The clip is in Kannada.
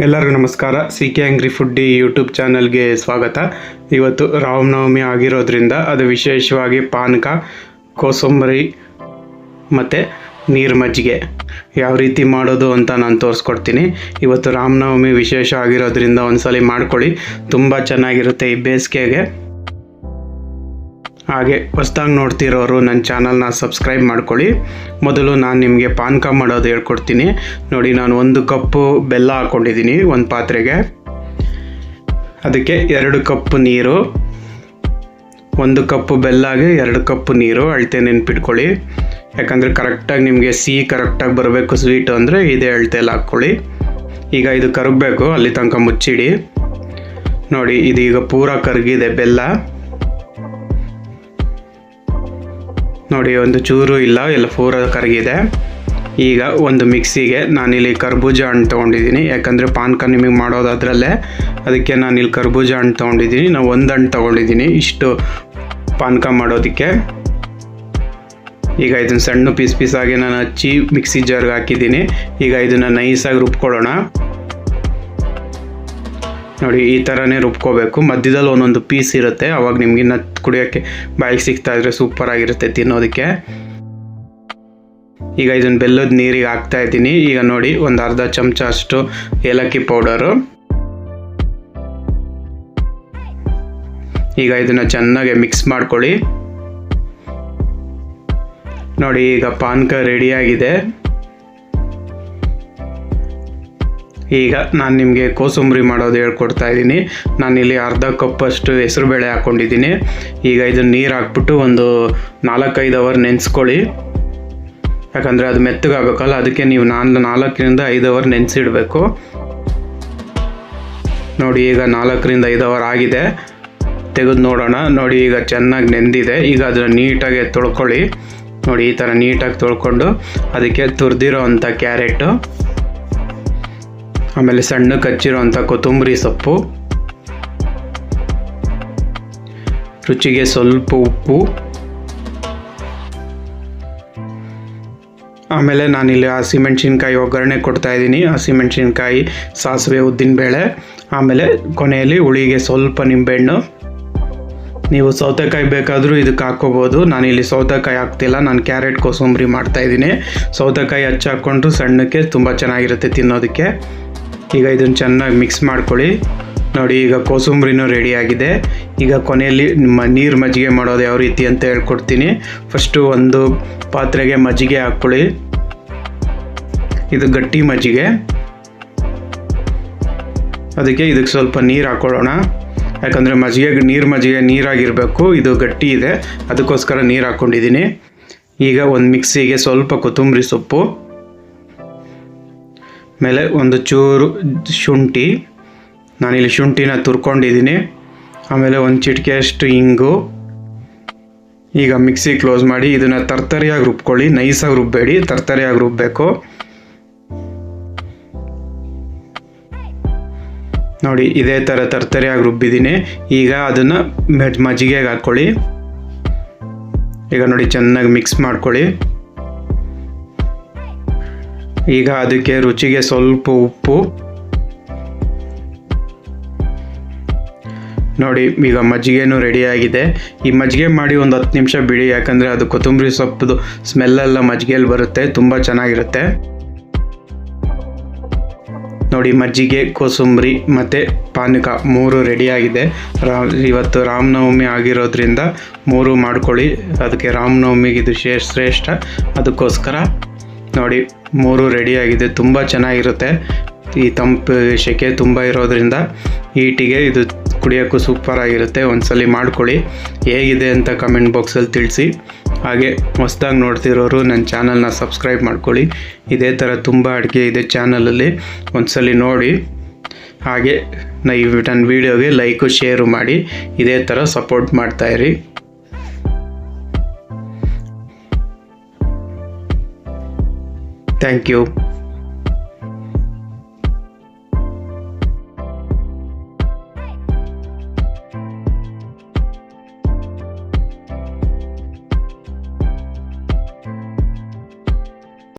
ಎಲ್ಲರಿಗೂ ನಮಸ್ಕಾರ. CK Angry Foodie ಯೂಟ್ಯೂಬ್ ಚಾನಲ್ಗೆ ಸ್ವಾಗತ. ಇವತ್ತು ರಾಮನವಮಿ ಆಗಿರೋದ್ರಿಂದ ಅದು ವಿಶೇಷವಾಗಿ ಪಾನಕ, ಕೋಸಂಬರಿ ಮತ್ತು ನೀರು ಮಜ್ಜಿಗೆ ಯಾವ ರೀತಿ ಮಾಡೋದು ಅಂತ ನಾನು ತೋರಿಸ್ಕೊಡ್ತೀನಿ. ಇವತ್ತು ರಾಮನವಮಿ ವಿಶೇಷ ಆಗಿರೋದ್ರಿಂದ ಒಂದ್ಸಲಿ ಮಾಡ್ಕೊಳ್ಳಿ, ತುಂಬ ಚೆನ್ನಾಗಿರುತ್ತೆ ಈ ಬೇಸಿಗೆಗೆ. ಹಾಗೆ ಹೊಸ್ದಾಗಿ ನೋಡ್ತಿರೋರು ನನ್ನ ಚಾನಲ್ನ ಸಬ್ಸ್ಕ್ರೈಬ್ ಮಾಡ್ಕೊಳ್ಳಿ. ಮೊದಲು ನಾನು ನಿಮಗೆ ಪಾನಕ ಮಾಡೋದು ಹೇಳ್ಕೊಡ್ತೀನಿ. ನೋಡಿ, ನಾನು 1 ಕಪ್ಪು ಬೆಲ್ಲ ಹಾಕ್ಕೊಂಡಿದ್ದೀನಿ ಒಂದು ಪಾತ್ರೆಗೆ. ಅದಕ್ಕೆ 2 ಕಪ್ ನೀರು, 1 ಕಪ್ಪು ಬೆಲ್ಲಾಗೆ 2 ಕಪ್ ನೀರು ಅಳತೆ ನೆನ್ಪಿಟ್ಕೊಳ್ಳಿ. ಯಾಕಂದರೆ ಕರೆಕ್ಟಾಗಿ ನಿಮಗೆ ಸಿಹಿ ಕರೆಕ್ಟಾಗಿ ಬರಬೇಕು, ಸ್ವೀಟು ಅಂದರೆ ಇದೇ ಅಳತೆಯಲ್ಲಿ ಹಾಕ್ಕೊಳ್ಳಿ. ಈಗ ಇದು ಕರಗಬೇಕು, ಅಲ್ಲಿ ತನಕ ಮುಚ್ಚಿಡಿ. ನೋಡಿ, ಇದೀಗ ಪೂರ ಕರಗಿದೆ ಬೆಲ್ಲ. ನೋಡಿ, ಒಂದು ಚೂರು ಇಲ್ಲ, ಎಲ್ಲ ಪೂರ ಕರಗಿದೆ. ಈಗ ಒಂದು ಮಿಕ್ಸಿಗೆ ನಾನಿಲ್ಲಿ ಕರ್ಬೂಜ ಹಣ್ಣು ತೊಗೊಂಡಿದ್ದೀನಿ. ಯಾಕಂದರೆ ಪಾನಕ ನಿಮಗೆ ಮಾಡೋದು ಅದರಲ್ಲೇ, ಅದಕ್ಕೆ ನಾನಿಲ್ಲಿ ಕರ್ಬೂಜ ಹಣ್ಣು ತೊಗೊಂಡಿದ್ದೀನಿ. ನಾನು 1 ಹಣ್ಣು ತೊಗೊಂಡಿದ್ದೀನಿ ಇಷ್ಟು ಪಾನಕ ಮಾಡೋದಕ್ಕೆ. ಈಗ ಇದನ್ನು ಸಣ್ಣ ಪೀಸಾಗಿ ನಾನು ಹಚ್ಚಿ ಮಿಕ್ಸಿ ಜಾರ್ಗೆ ಹಾಕಿದ್ದೀನಿ. ಈಗ ಇದನ್ನು ನೈಸಾಗಿ ರುಬ್ಕೊಳ್ಳೋಣ. ನೋಡಿ, ಈ ಥರನೇ ರುಬ್ಕೋಬೇಕು. ಮಧ್ಯದಲ್ಲಿ ಒಂದೊಂದು ಪೀಸ್ ಇರುತ್ತೆ, ಅವಾಗ ನಿಮ್ಗೆ ಇನ್ನು ಕುಡಿಯೋಕ್ಕೆ ಬಾಯಿಗೆ ಸಿಗ್ತಾ ಇದ್ರೆ ಸೂಪರ್ ಆಗಿರುತ್ತೆ ತಿನ್ನೋದಕ್ಕೆ. ಈಗ ಇದನ್ನು ಬೆಲ್ಲದ ನೀರಿಗೆ ಹಾಕ್ತಾ ಇದ್ದೀನಿ. ಈಗ ನೋಡಿ, ಒಂದು ಅರ್ಧ ಚಮಚ ಅಷ್ಟು ಏಲಕ್ಕಿ ಪೌಡರು. ಈಗ ಇದನ್ನು ಚೆನ್ನಾಗಿ ಮಿಕ್ಸ್ ಮಾಡ್ಕೊಳ್ಳಿ. ನೋಡಿ, ಈಗ ಪಾನಕ ರೆಡಿಯಾಗಿದೆ. ಈಗ ನಾನು ನಿಮಗೆ ಕೋಸಂಬರಿ ಮಾಡೋದು ಹೇಳ್ಕೊಡ್ತಾ ಇದ್ದೀನಿ. ನಾನಿಲ್ಲಿ ಅರ್ಧ ಕಪ್ಪಷ್ಟು ಹೆಸರುಬೇಳೆ ಹಾಕ್ಕೊಂಡಿದ್ದೀನಿ. ಈಗ ಇದನ್ನು ನೀರು ಹಾಕ್ಬಿಟ್ಟು ಒಂದು 4-5 ಅವರ್ ನೆನೆಸ್ಕೊಳ್ಳಿ. ಯಾಕಂದರೆ ಅದು ಮೆತ್ತಗಾಗಬೇಕಲ್ಲ, ಅದಕ್ಕೆ ನೀವು 4ರಿಂದ 5 ಅವರ್ ನೆನೆಸಿಡಬೇಕು. ನೋಡಿ, ಈಗ 4ರಿಂದ 5 ಅವರ್ ಆಗಿದೆ. ತೆಗೆದು ನೋಡೋಣ. ನೋಡಿ, ಈಗ ಚೆನ್ನಾಗಿ ನೆಂದಿದೆ. ಈಗ ಅದನ್ನು ನೀಟಾಗಿ ತೊಳ್ಕೊಳ್ಳಿ. ನೋಡಿ, ಈ ಥರ ನೀಟಾಗಿ ತೊಳ್ಕೊಂಡು ಅದಕ್ಕೆ ತುರಿದಿರೋ ಅಂಥ ಕ್ಯಾರೆಟು, ಆಮೇಲೆ ಸಣ್ಣಕ್ಕೆ ಹಚ್ಚಿರೋಂಥ ಕೊತ್ತಂಬರಿ ಸೊಪ್ಪು, ರುಚಿಗೆ ಸ್ವಲ್ಪ ಉಪ್ಪು, ಆಮೇಲೆ ನಾನಿಲ್ಲಿ ಹಸಿಮೆಣ್ಸಿನ್ಕಾಯಿ ಒಗ್ಗರಣೆ ಕೊಡ್ತಾಯಿದ್ದೀನಿ. ಹಸಿಮೆಣ್ಸಿನ್ಕಾಯಿ, ಸಾಸಿವೆ, ಉದ್ದಿನಬೇಳೆ, ಆಮೇಲೆ ಕೊನೆಯಲ್ಲಿ ಹುಳಿಗೆ ಸ್ವಲ್ಪ ನಿಂಬೆಹಣ್ಣು. ನೀವು ಸೌತೆಕಾಯಿ ಬೇಕಾದರೂ ಇದಕ್ಕೆ ಹಾಕ್ಕೋಬೋದು. ನಾನಿಲ್ಲಿ ಸೌತೆಕಾಯಿ ಹಾಕ್ತಿಲ್ಲ, ನಾನು ಕ್ಯಾರೆಟ್ ಕೋಸಂಬರಿ ಮಾಡ್ತಾಯಿದ್ದೀನಿ. ಸೌತೆಕಾಯಿ ಹಚ್ಚಿ ಹಾಕ್ಕೊಂಡ್ರು ಸಣ್ಣಕ್ಕೆ ತುಂಬ ಚೆನ್ನಾಗಿರುತ್ತೆ ತಿನ್ನೋದಕ್ಕೆ. ಈಗ ಇದನ್ನು ಚೆನ್ನಾಗಿ ಮಿಕ್ಸ್ ಮಾಡ್ಕೊಳ್ಳಿ. ನೋಡಿ, ಈಗ ಕೋಸಂಬರಿನೂ ರೆಡಿಯಾಗಿದೆ. ಈಗ ಕೊನೆಯಲ್ಲಿ ನೀರು ಮಜ್ಜಿಗೆ ಮಾಡೋದು ಯಾವ ರೀತಿ ಅಂತ ಹೇಳ್ಕೊಡ್ತೀನಿ. ಫಸ್ಟು ಒಂದು ಪಾತ್ರೆಗೆ ಮಜ್ಜಿಗೆ ಹಾಕ್ಕೊಳ್ಳಿ. ಇದು ಗಟ್ಟಿ ಮಜ್ಜಿಗೆ, ಅದಕ್ಕೆ ಇದಕ್ಕೆ ಸ್ವಲ್ಪ ನೀರು ಹಾಕ್ಕೊಳ್ಳೋಣ. ಯಾಕಂದರೆ ಮಜ್ಜಿಗೆ ನೀರಾಗಿರಬೇಕು. ಇದು ಗಟ್ಟಿ ಇದೆ, ಅದಕ್ಕೋಸ್ಕರ ನೀರು ಹಾಕ್ಕೊಂಡಿದ್ದೀನಿ. ಈಗ ಒಂದು ಮಿಕ್ಸಿಗೆ ಸ್ವಲ್ಪ ಕೊತ್ತಂಬರಿ ಸೊಪ್ಪು, ಆಮೇಲೆ ಒಂದು ಚೂರು ಶುಂಠಿ, ನಾನಿಲ್ಲಿ ಶುಂಠಿನ ತುರ್ಕೊಂಡಿದ್ದೀನಿ. ಆಮೇಲೆ ಒಂದು ಚಿಟಿಕೆಯಷ್ಟು ಇಂಗು. ಈಗ ಮಿಕ್ಸಿ ಕ್ಲೋಸ್ ಮಾಡಿ ಇದನ್ನು ತರ್ತರಿಯಾಗಿ ರುಬ್ಕೊಳ್ಳಿ. ನೈಸಾಗಿ ರುಬ್ಬೇಡಿ, ತರ್ತರಿಯಾಗಿ ರುಬ್ಬಬೇಕು. ನೋಡಿ, ಇದೇ ಥರ ತರ್ತರಿಯಾಗಿ ರುಬ್ಬಿದ್ದೀನಿ. ಈಗ ಅದನ್ನು ಮಜ್ಜಿಗೆಗೆ ಹಾಕ್ಕೊಳ್ಳಿ. ಈಗ ನೋಡಿ, ಚೆನ್ನಾಗಿ ಮಿಕ್ಸ್ ಮಾಡ್ಕೊಳ್ಳಿ. ಈಗ ಅದಕ್ಕೆ ರುಚಿಗೆ ಸ್ವಲ್ಪ ಉಪ್ಪು. ನೋಡಿ, ಈಗ ಮಜ್ಜಿಗೆನೂ ರೆಡಿಯಾಗಿದೆ. ಈ ಮಜ್ಜಿಗೆ ಮಾಡಿ ಒಂದು 10 ನಿಮಿಷ ಬಿಡಿ. ಯಾಕಂದರೆ ಅದು ಕೊತ್ತಂಬರಿ ಸೊಪ್ಪು ಸ್ಮೆಲ್ಲೆಲ್ಲ ಮಜ್ಜಿಗೆಯಲ್ಲಿ ಬರುತ್ತೆ, ತುಂಬ ಚೆನ್ನಾಗಿರುತ್ತೆ. ನೋಡಿ, ಮಜ್ಜಿಗೆ, ಕೋಸಂಬರಿ ಮತ್ತು ಪಾನಕ 3 ರೆಡಿಯಾಗಿದೆ. ಇವತ್ತು ರಾಮನವಮಿ ಆಗಿರೋದ್ರಿಂದ 3 ಮಾಡ್ಕೊಳ್ಳಿ. ಅದಕ್ಕೆ ರಾಮನವಮಿಗೆ ಇದು ಶ್ರೇಷ್ಠ, ಅದಕ್ಕೋಸ್ಕರ. ನೋಡಿ, 3 ರೆಡಿಯಾಗಿದೆ. ತುಂಬ ಚೆನ್ನಾಗಿರುತ್ತೆ. ಈ ತಂಪು ಸೆಕೆ ತುಂಬ ಇರೋದ್ರಿಂದ ಹೀಟಿಗೆ ಇದು ಕುಡಿಯೋಕ್ಕೂ ಸೂಪರಾಗಿರುತ್ತೆ. ಒಂದ್ಸಲಿ ಮಾಡ್ಕೊಳ್ಳಿ. ಹೇಗಿದೆ ಅಂತ ಕಮೆಂಟ್ ಬಾಕ್ಸಲ್ಲಿ ತಿಳಿಸಿ. ಹಾಗೆ ಹೊಸ್ದಾಗಿ ನೋಡ್ತಿರೋರು ನನ್ನ ಚಾನಲ್ನ ಸಬ್ಸ್ಕ್ರೈಬ್ ಮಾಡ್ಕೊಳ್ಳಿ. ಇದೇ ಥರ ತುಂಬ ಅಡುಗೆ ಇದೆ ಚಾನಲಲ್ಲಿ, ಒಂದ್ಸಲಿ ನೋಡಿ. ಹಾಗೆ ನನ್ನ ವೀಡಿಯೋಗೆ ಲೈಕು ಶೇರು ಮಾಡಿ. ಇದೇ ಥರ ಸಪೋರ್ಟ್ ಮಾಡ್ತಾಯಿರಿ. Thank you.